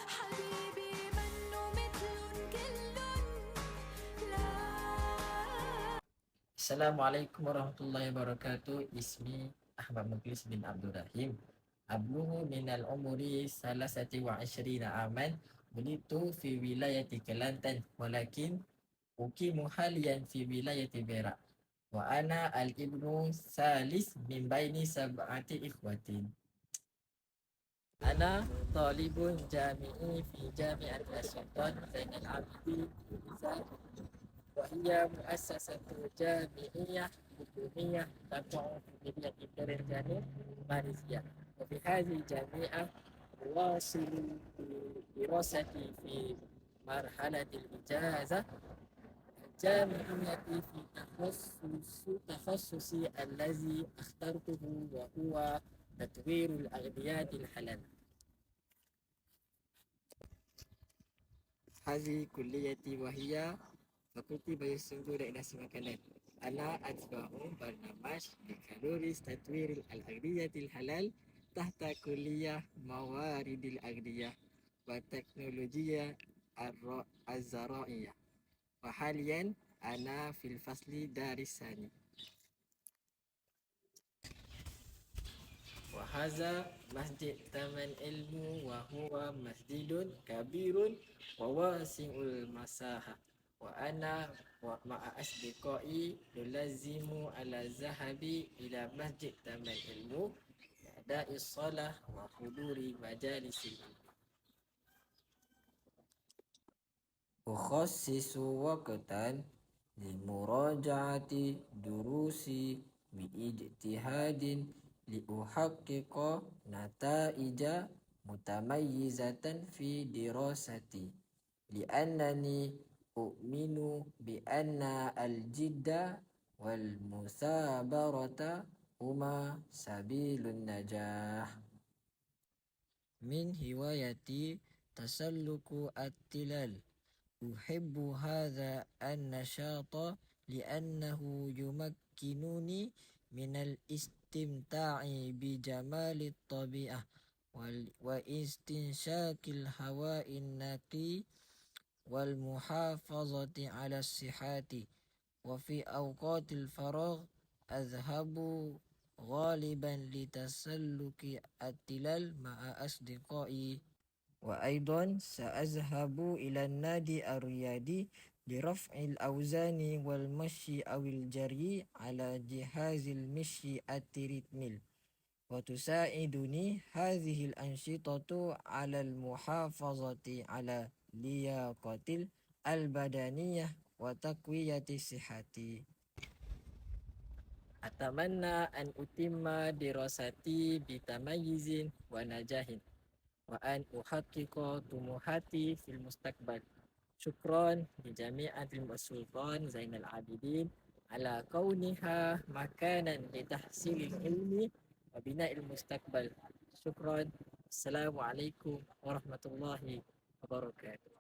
حبيبي منه مثل كل لا. Assalamualaikum warahmatullahi wabarakatuh. Ismi Ahmad Muklis bin Abdul Rahim. Abluhu minal umuri salasati wa ashrina aman. Bulitu fi wilayati Kelantan. Walakin ukimu halian fi wilayati Perak. Wa ana al-ibnu salis min baini sab'ati ikhwatin. Ana talibun jami'i fi jami'at Sultan Zainal Abidin Izal. وهي مؤسسة جامعية حكومية تقع في مدينة ترنجاني ماليزيا. وفي هذه الجامعة أواصل دراستي في مرحلة الإجازة الجامعية في تخصصي الذي اخترته وهو تطوير الأغذية الحلال. هذه كليتي وهي Fakulti Biosumber dan Nasi Makanan. Ana atba'u barnamaj Bikaloris Tatwiril Al-Agdiyatil Halal tahta Kulliyah Mawaridil Agdiyah wa Teknolojiyah Az-Zara'iyah. Wa halian ana fil fasli darisani. Wa haza masjid taman ilmu wa huwa masjidun kabirun wa wasi'ul masaha. وأنا ومع أصدقائي نلزم على الذهاب إلى مسجد تمام العلم لأداء الصلاة وحضور مجالس العلم. أخصص وقتا لمراجعة دروسي باجتهاد لأحقق نتائج متميزة في دراستي لأنني أؤمن بأن الجد والمثابرة هما سبيل النجاح. من هوايتي تسلق التلال. أحب هذا النشاط لأنه يمكنني من الاستمتاع بجمال الطبيعة واستنشاق الهواء النقي والمحافظة على الصحة. وفي أوقات الفراغ أذهب غالبا لتسلق التلال مع أصدقائي. وأيضا سأذهب إلى النادي الرياضي لرفع الأوزان والمشي أو الجري على جهاز المشي التريدميل. وتساعدني هذه الأنشطة على المحافظة على لياقة البدنية وتقوية صحتي. أتمنى أن أتم دراستي بتميز ونجاح وأن أحقق طموحاتي في المستقبل. شكرا لجامعة السلطان زين العابدين على كونها مكانا لتحصيل العلم وبناء المستقبل. شكرا. السلام عليكم ورحمة الله وبركاته.